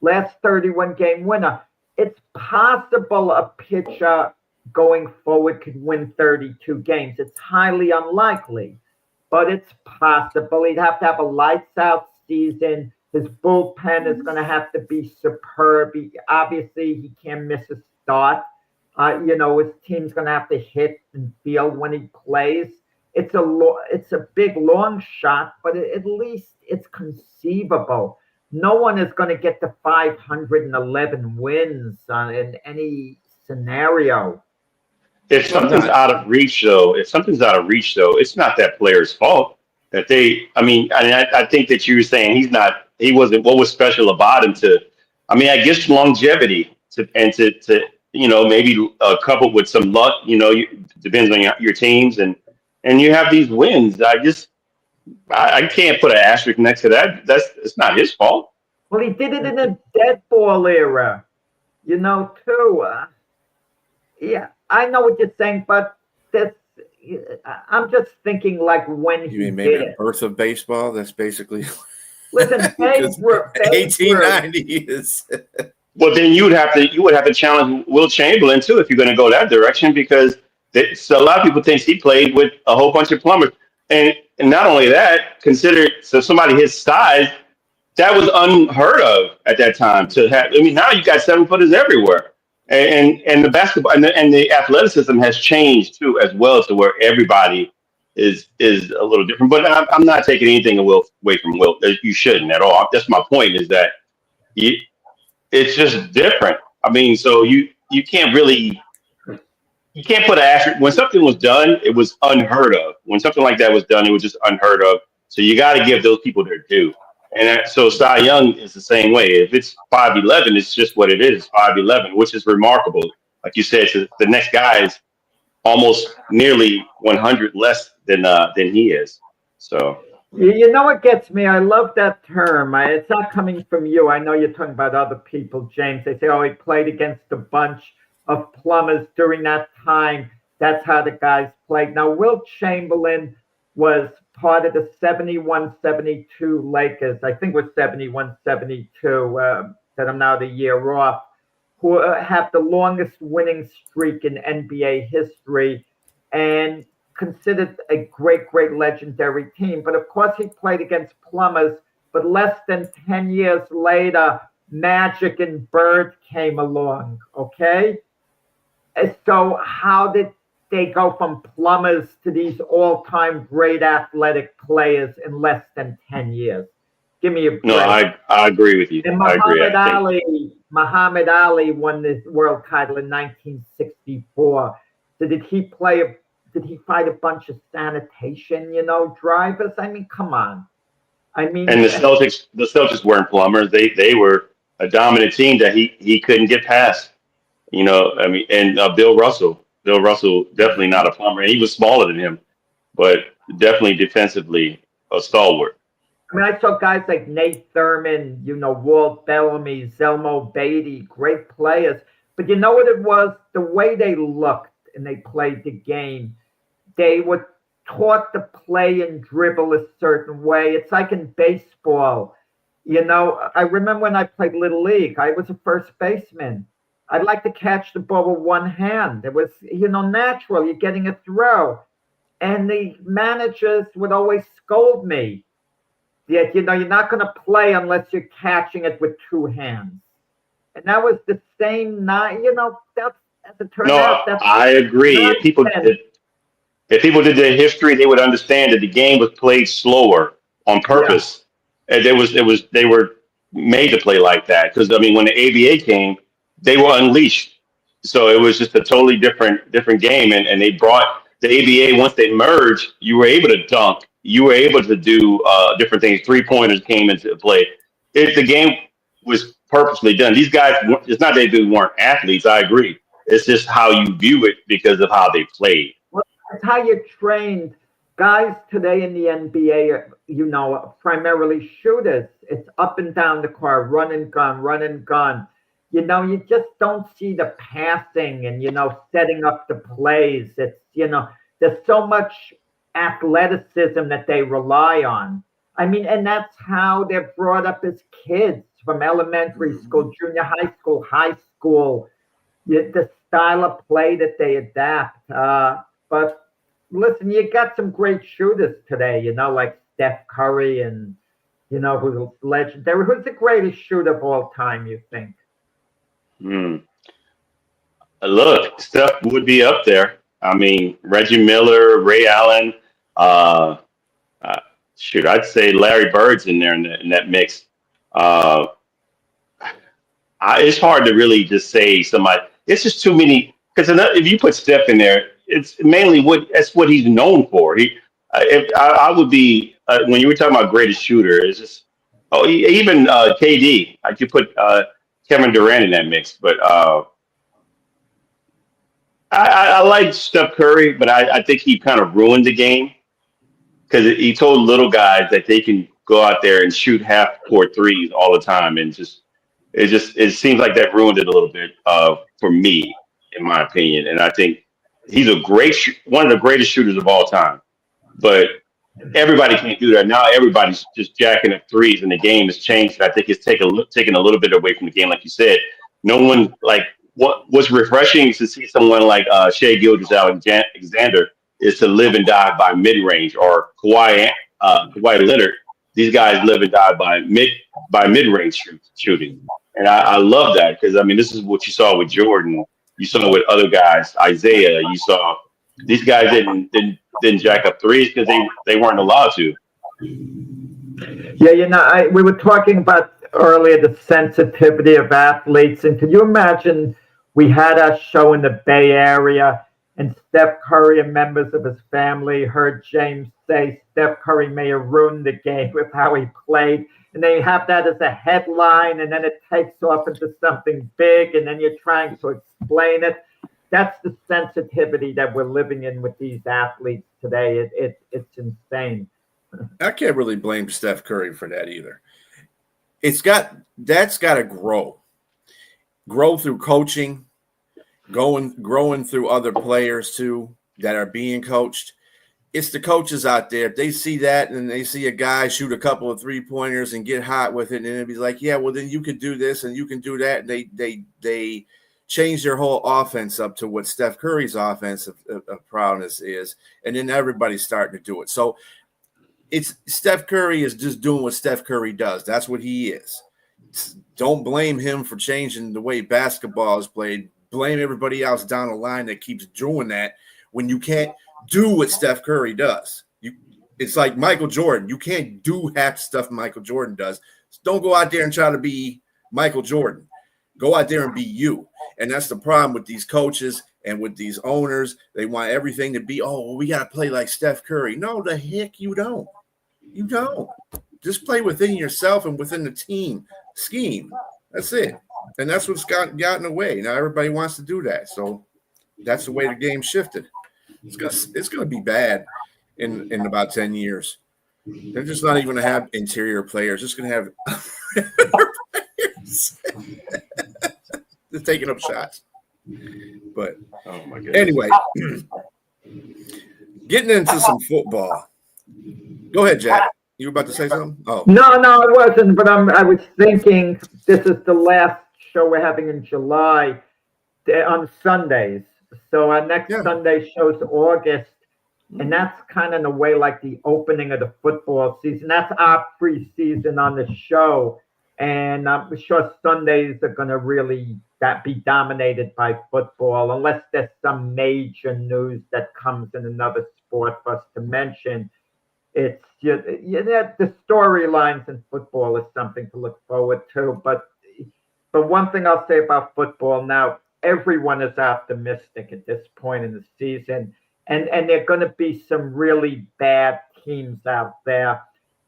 Last 31-game winner. It's possible a pitcher going forward could win 32 games. It's highly unlikely, but it's possible. He'd have to have a lights-out season. His bullpen is going to have to be superb. Obviously, he can't miss a start. His team's going to have to hit and field when he plays. It's a big long shot, but at least it's conceivable. No one is going to get to 511 wins in any scenario. If something's out of reach, though, it's not that player's fault that I think that you were saying he wasn't, what was special about him I guess longevity to maybe coupled with some luck, depends on your teams and you have these wins. I can't put an asterisk next to that. It's not his fault. Well, he did it in a dead ball era, too. Yeah, I know what you're saying, but I'm just thinking like when you mean maybe the birth of baseball. That's basically. Listen, Babe Ruth 1890 is. Well, then you would have to challenge Will Chamberlain too if you're going to go that direction, because so a lot of people think he played with a whole bunch of plumbers, and not only that, consider so somebody his size, that was unheard of at that time to have. I mean, now you got 7-footers everywhere, and the basketball and the athleticism has changed too as well, to where everybody is a little different. But I'm not taking anything away from Will. You shouldn't at all. That's my point. Is that it's just different. I mean, so you can't really. You can't put an asterisk. When something was done, it was unheard of. When something like that was done, it was just unheard of. So you got to give those people their due. And so Cy Young is the same way. If it's 5'11", it's just what it is, 5'11", which is remarkable. Like you said, the next guy is almost nearly 100 less than he is. So you know what gets me? I love that term. It's not coming from you. I know you're talking about other people, James. They say, oh, he played against a bunch of plumbers during that time. That's how the guys played. Now, Will Chamberlain was part of the 71-72 Lakers. I think it was 71-72, that I'm now the year off, who have the longest winning streak in NBA history and considered a great, great legendary team. But of course, he played against plumbers. But less than 10 years later, Magic and Bird came along, okay? So how did they go from plumbers to these all-time great athletic players in less than 10 years? Give me a break. no, I agree with you. And I agree. Muhammad Ali won this world title in 1964. So did he fight a bunch of sanitation, drivers? I mean, come on. I mean, And the Celtics weren't plumbers. They were a dominant team that he couldn't get past. I mean, and Bill Russell definitely not a plumber. He was smaller than him, but definitely defensively a stalwart. I mean, I saw guys like Nate Thurman, Walt Bellamy, Zelmo Beatty, great players. But you know what it was? The way they looked and they played the game. They were taught to play and dribble a certain way. It's like in baseball. I remember when I played Little League, I was a first baseman. I'd like to catch the ball with one hand. It was, natural. You're getting a throw. And the managers would always scold me. That, you're not going to play unless you're catching it with two hands. And that was the same night, that's, as it turned out. I agree. If people did their history, they would understand that the game was played slower on purpose. Yeah. And they were made to play like that. Because, I mean, when the ABA came, they were unleashed. So it was just a totally different game. And they brought the ABA, once they merged, you were able to dunk. You were able to do different things. 3-pointers came into play. The game was purposely done. These guys, it's not that they weren't athletes. I agree. It's just how you view it because of how they played. Well, it's how you're trained. Guys today in the NBA are, primarily shooters. It's up and down the court, run and gun. You just don't see the passing and, setting up the plays. It's, there's so much athleticism that they rely on. I mean, and that's how they're brought up as kids from elementary school, junior high school, the style of play that they adapt. But listen, you got some great shooters today, like Steph Curry and, who's legendary. Who's the greatest shooter of all time, you think? Look, Steph would be up there. I mean, Reggie Miller, Ray Allen. I'd say Larry Bird's in there in that mix. It's hard to really just say somebody. It's just too many. Because if you put Steph in there, it's mainly that's what he's known for. I would be when you were talking about greatest shooter. It's just even KD. I could put Kevin Durant in that mix, but I like Steph Curry, but I think he kind of ruined the game because he told little guys that they can go out there and shoot half-court threes all the time, and it seems like that ruined it a little bit for me, in my opinion. And I think he's one of the greatest shooters of all time, but everybody can't do that. Now everybody's just jacking up threes, and the game has changed. I think it's taken a little bit away from the game, like you said. No one like what's refreshing to see someone like Shea Gilgeous-Alexander is to live and die by mid range, or Kawhi Leonard. These guys live and die by mid range shooting, and I love that because I mean this is what you saw with Jordan, you saw with other guys, Isaiah. You saw these guys didn't jack up threes because they weren't allowed to. Yeah, we were talking about earlier the sensitivity of athletes, and can you imagine we had a show in the Bay Area and Steph Curry and members of his family heard James say Steph Curry may have ruined the game with how he played, and they have that as a headline, and then it takes off into something big, and then you're trying to explain it. That's the sensitivity that we're living in with these athletes today. It's insane. I can't really blame Steph Curry for that either. That's got to grow through coaching, growing through other players too that are being coached. It's the coaches out there. If they see that and they see a guy shoot a couple of 3-pointers and get hot with it, and it'd be like, yeah, well then you could do this and you can do that. And they change their whole offense up to what Steph Curry's offense of prowess is, and then everybody's starting to do it. So it's Steph Curry is just doing what Steph Curry does. That's what he is. Don't blame him for changing the way basketball is played. Blame everybody else down the line that keeps doing that when you can't do what Steph Curry does. It's like Michael Jordan. You can't do half the stuff Michael Jordan does. So don't go out there and try to be Michael Jordan. Go out there and be you. And that's the problem with these coaches and with these owners. They want everything to be, oh, well, we got to play like Steph Curry. No, the heck you don't. You don't. Just play within yourself and within the team scheme. That's it. And that's what's gotten away. Now everybody wants to do that. So that's the way the game shifted. It's gonna be bad in about 10 years. They're just not even gonna have interior players. Just gonna have players. They're taking up shots. But Oh my goodness. anyway, getting into some football. Go ahead, Jack. You were about to say something? Oh. No, I wasn't, but I was thinking this is the last show we're having in July on Sundays. So our next Sunday show's August, and that's kind of in a way like the opening of the football season. That's our preseason on the show, and I'm sure Sundays are going to really be dominated by football, unless there's some major news that comes in another sport for us to mention. It's the storylines in football is something to look forward to. But one thing I'll say about football now, everyone is optimistic at this point in the season, and there are going to be some really bad teams out there.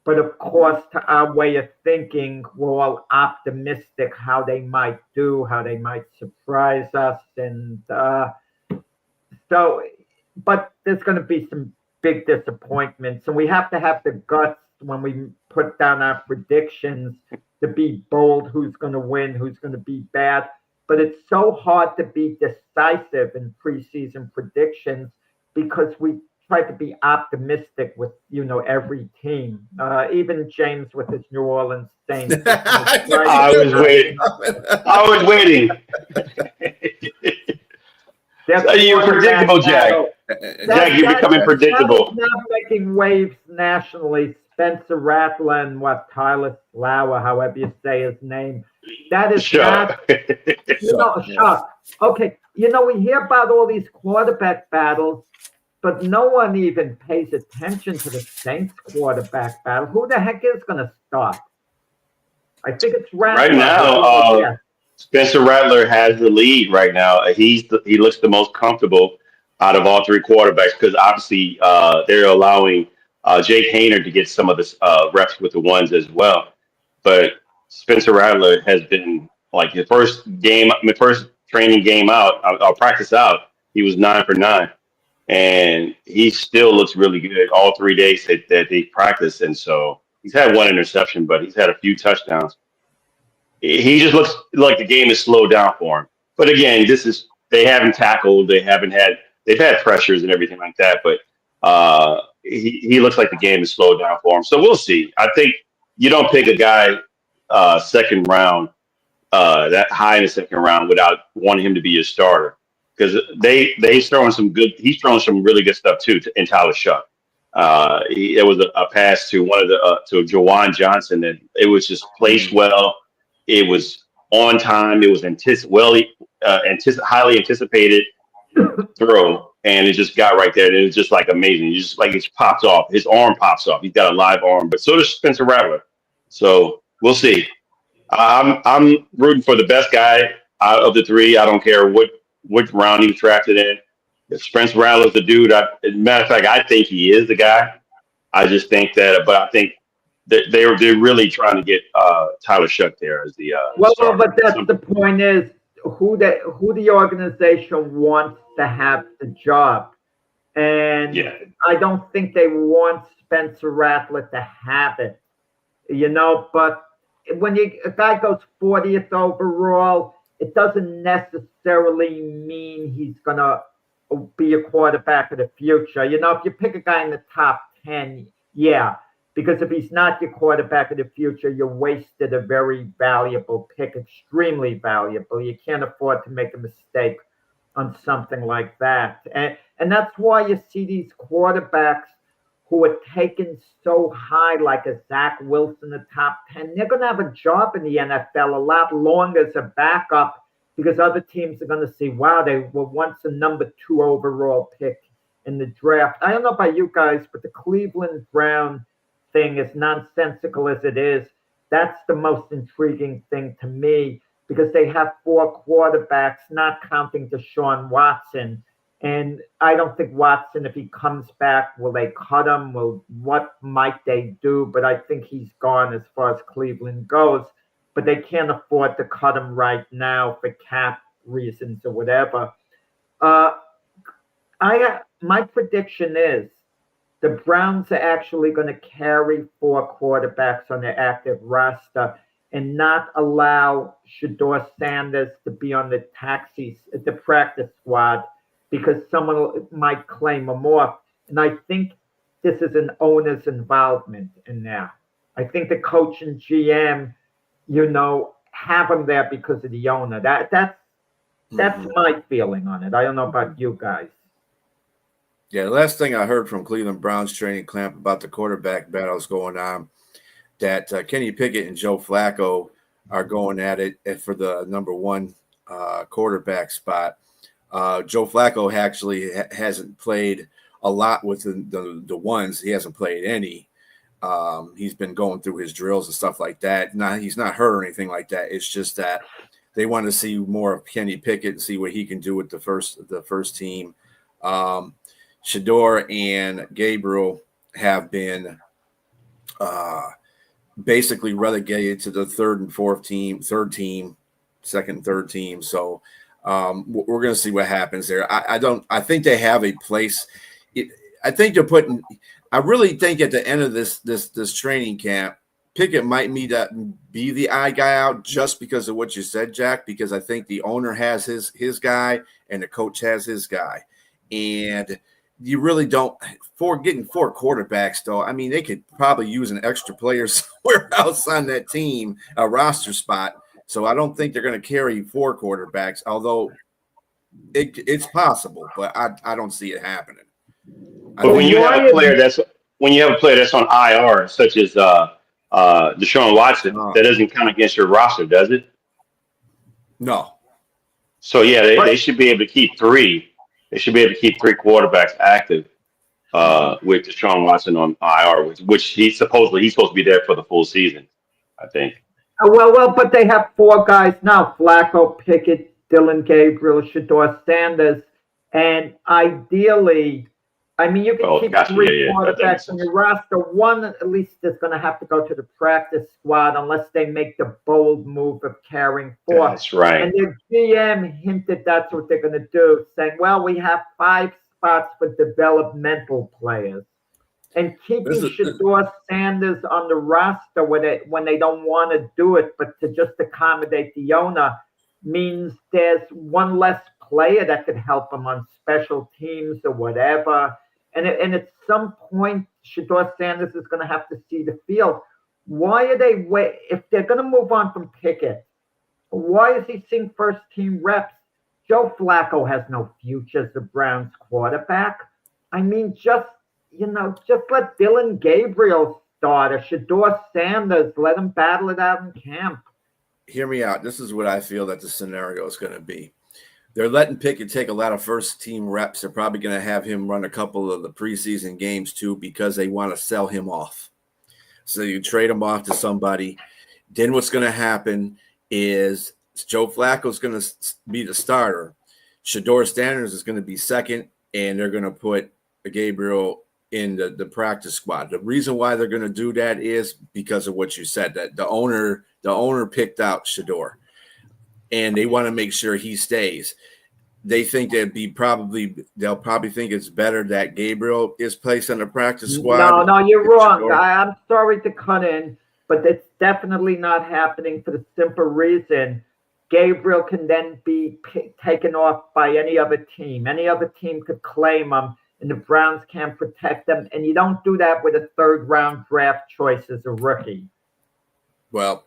But of course, to our way of thinking, we're all optimistic how they might do, how they might surprise us, and but there's going to be some big disappointments, and we have to have the guts when we put down our predictions to be bold who's going to win, who's going to be bad. But it's so hard to be decisive in preseason predictions because we try to be optimistic with every team, even James with his New Orleans Saints. I was waiting. You're predictable, Jack. Jack, you're becoming predictable. Now making waves nationally. Spencer Rattler and Tyler Slower, however you say his name. That is not, shock. Okay, we hear about all these quarterback battles, but no one even pays attention to the Saints quarterback battle. Who the heck is going to start? I think it's Rattler. Right now, Spencer Rattler has the lead right now. He looks the most comfortable out of all three quarterbacks because obviously they're allowing Jake Hayner to get some of the reps with the ones as well. But Spencer Rattler has been like his first training game out, I'll practice out. He was 9 for 9, and he still looks really good all 3 days that they practiced. And so he's had one interception, but he's had a few touchdowns. He just looks like the game is slowed down for him. But again, they haven't tackled, they've had pressures and everything like that. But he looks like the game is slowed down for him. So we'll see. I think you don't pick a guy second round that high in the second round without wanting him to be your starter, because he's throwing some really good stuff too in Tyler Shuck. It was a pass to one of the to Jawan Johnson, and it was just placed well. It was on time. It was highly anticipated throw, and it just got right there. And it was just like amazing. You just like it pops off. His arm pops off. He's got a live arm, but so does Spencer Rattler. So we'll see. I'm rooting for the best guy out of the three. I don't care what round he was drafted in. If Spencer Rattler's the dude, as a matter of fact, I think he is the guy. I just think that, but I think that they're really trying to get Tyler Shuck there as the starter. But that's the point is who the organization wants to have the job, and I don't think they want Spencer Rattler to have it, But when a guy goes 40th overall, it doesn't necessarily mean he's gonna be a quarterback of the future. If you pick a guy in the top 10, because if he's not your quarterback of the future, you wasted a very valuable pick, extremely valuable. You can't afford to make a mistake on something like that. And that's why you see these quarterbacks who are taken so high, like a Zach Wilson, the top 10, they're going to have a job in the NFL a lot longer as a backup, because other teams are going to see, wow, they were once a number 2 overall pick in the draft. I don't know about you guys, but the Cleveland Brown thing, as nonsensical as it is, that's the most intriguing thing to me, because they have 4 quarterbacks, not counting Deshaun Watson. And I don't think Watson, if he comes back, will they cut him? What might they do? But I think he's gone as far as Cleveland goes. But they can't afford to cut him right now for cap reasons or whatever. My prediction is the Browns are actually going to carry 4 quarterbacks on their active roster and not allow Shedeur Sanders to be on the practice squad, because someone might claim him off. And I think this is an owner's involvement in that. I think the coach and GM, have him there because of the owner. That's my feeling on it. I don't know about you guys. Yeah, the last thing I heard from Cleveland Browns training camp about the quarterback battles going on, that Kenny Pickett and Joe Flacco are going at it for the number 1 quarterback spot. Joe Flacco actually hasn't played a lot with the ones. He hasn't played any. He's been going through his drills and stuff like that. He's not hurt or anything like that. It's just that they want to see more of Kenny Pickett and see what he can do with the first team. Shedeur and Gabriel have been basically relegated to the third and third team. So we're going to see what happens there. I think they have a place. I really think at the end of this training camp, Pickett might be the eye guy out, just because of what you said, Jack, because I think the owner has his guy and the coach has his guy. And you really don't, for getting 4 quarterbacks, though. I mean, they could probably use an extra player somewhere else on that team, a roster spot. So I don't think they're going to carry 4 quarterbacks, although it's possible, but I don't see it happening. But when you have a player that's on IR, such as Deshaun Watson, that doesn't count against your roster, does it? No. So they should be able to keep 3. They should be able to keep 3 quarterbacks active with Deshaun Watson on IR, which he's supposed to be there for the full season, I think. Well, but they have 4 guys now: Flacco, Pickett, Dylan Gabriel, Shedeur Sanders, and ideally, I mean, you can keep 3 quarterbacks on your roster. One at least is going to have to go to the practice squad unless they make the bold move of carrying 4. That's right. And their GM hinted that's what they're going to do, saying, well, we have 5 spots for developmental players. And keeping Shedeur Sanders on the roster when they don't want to do it, but to just accommodate the owner, means there's one less player that could help them on special teams or whatever. and at some point, Shedeur Sanders is going to have to see the field. Why are they if they're going to move on from Pickett? Why is he seeing first team reps? Joe Flacco has no future as the Browns quarterback. I mean, just let Dylan Gabriel start or Shedeur Sanders, let him battle it out in camp. Hear me out. This is what I feel that the scenario is going to be. They're letting Pickett take a lot of first team reps. They're probably going to have him run a couple of the preseason games too because they want to sell him off. So you trade him off to somebody. Then what's going to happen is Joe Flacco's going to be the starter. Shedeur Sanders is going to be second, and they're going to put Gabriel in the practice squad. The reason why they're going to do that is because of what you said, that the owner picked out Shedeur, and they want to make sure he stays. They think they'll probably think it's better that Gabriel is placed on the practice squad. No, you're wrong. I'm sorry to cut in, but it's definitely not happening for the simple reason Gabriel can then be taken off by any other team. Any other team could claim him, and the Browns can't protect them. And you don't do that with a third-round draft choice as a rookie. Well,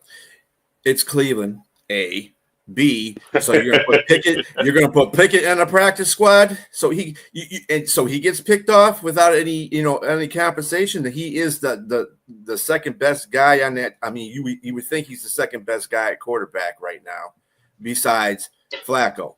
it's Cleveland, A. B. So you're going to put Pickett. You're going to put Pickett in a practice squad. So he gets picked off without any compensation. That he is the second best guy on that. I mean, you would think he's the second best guy at quarterback right now, besides Flacco.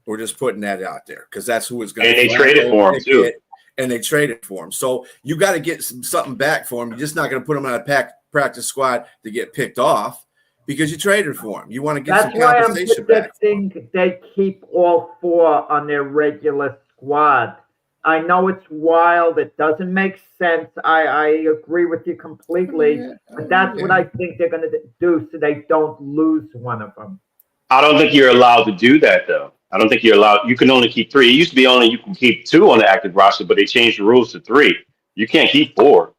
We're just putting that out there because that's who is going to. And they traded for him too. And they traded for him. So you got to get something back for him. You're just not going to put him on a practice squad to get picked off. Because you traded for him. You want to get some compensation back. That's why I'm predicting they keep all four on their regular squad. I know it's wild. It doesn't make sense. I agree with you completely. But that's what I think they're going to do so they don't lose one of them. I don't think you're allowed to do that, though. I don't think you're allowed. You can only keep 3. It used to be only you can keep 2 on the active roster, but they changed the rules to 3. You can't keep 4.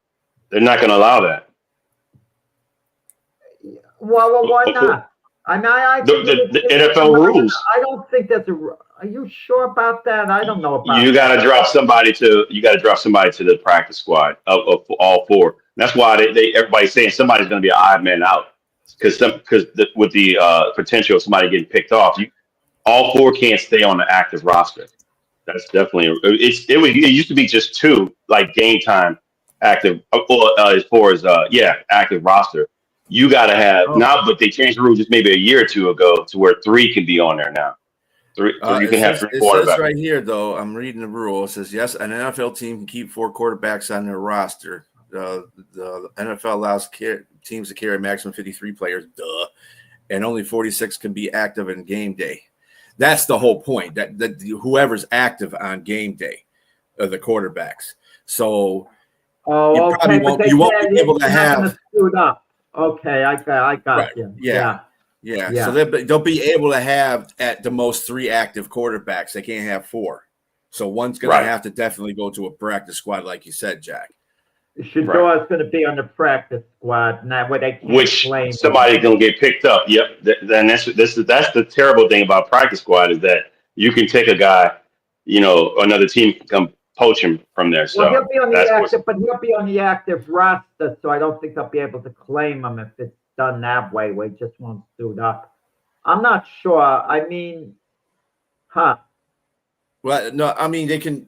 They're not going to allow that. Well, why not? I mean, I think the NFL rules. I don't think that's Are you sure about that? I don't know about. You got to drop somebody to. You got to drop somebody to the practice squad of all 4. That's why everybody's saying somebody's going to be an odd man out because with the potential of somebody getting picked off, all 4 can't stay on the active roster. That's definitely it used to be just 2 like game time active as far as active roster. You got to have now, but they changed the rules just maybe a year or 2 ago to where 3 can be on there now. 3, you can have 3 quarterbacks. It says right here, though, I'm reading the rule. It says, yes, an NFL team can keep 4 quarterbacks on their roster. The NFL allows teams to carry a maximum 53 players, and only 46 can be active in game day. That's the whole point, that whoever's active on game day are the quarterbacks. So you won't be able to have – Okay, I got right. you. Yeah. So they'll be able to have at the most 3 active quarterbacks. They can't have 4. So one's going to have to definitely go to a practice squad, like you said, Jack. Shedeur is going to be on the practice squad now, where they can't somebody's going to get picked up. Yep. Then that's the terrible thing about practice squad is that you can take a guy, another team can come poach him from there. So he'll be on the active roster, so I don't think they'll be able to claim him if it's done that way, where he just won't suit up. I'm not sure. I mean, Well, no, I mean they can.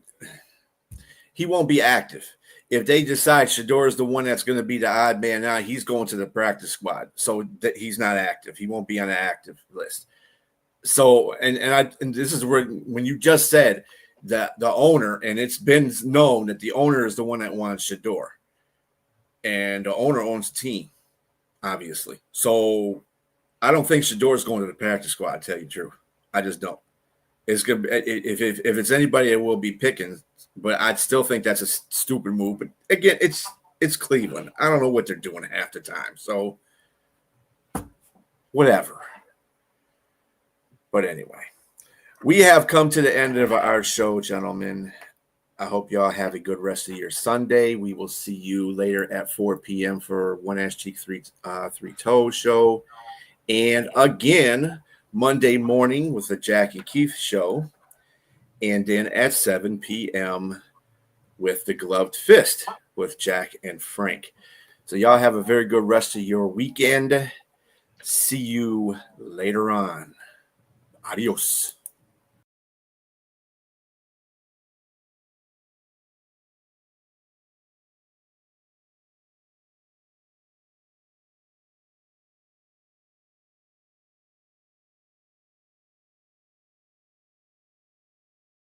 He won't be active if they decide Shedeur is the one that's going to be the odd man out. He's going to the practice squad, so that he's not active. He won't be on the active list. So, and this is where when you just said that the owner, and it's been known that the owner is the one that wants Shedeur, and the owner owns the team, obviously. So I don't think Shedeur is going to the practice squad. To tell you the truth, I just don't. It's good if it's anybody, it will be Pickens, but I still think that's a stupid move. But again, it's Cleveland. I don't know what they're doing half the time. So whatever. But anyway. We have come to the end of our show, gentlemen. I hope y'all have a good rest of your Sunday. We will see you later at 4 p.m. for One Ass Cheek, Three Toes show. And again, Monday morning with the Jack and Keith show. And then at 7 p.m. with the Gloved Fist with Jack and Frank. So y'all have a very good rest of your weekend. See you later on. Adios.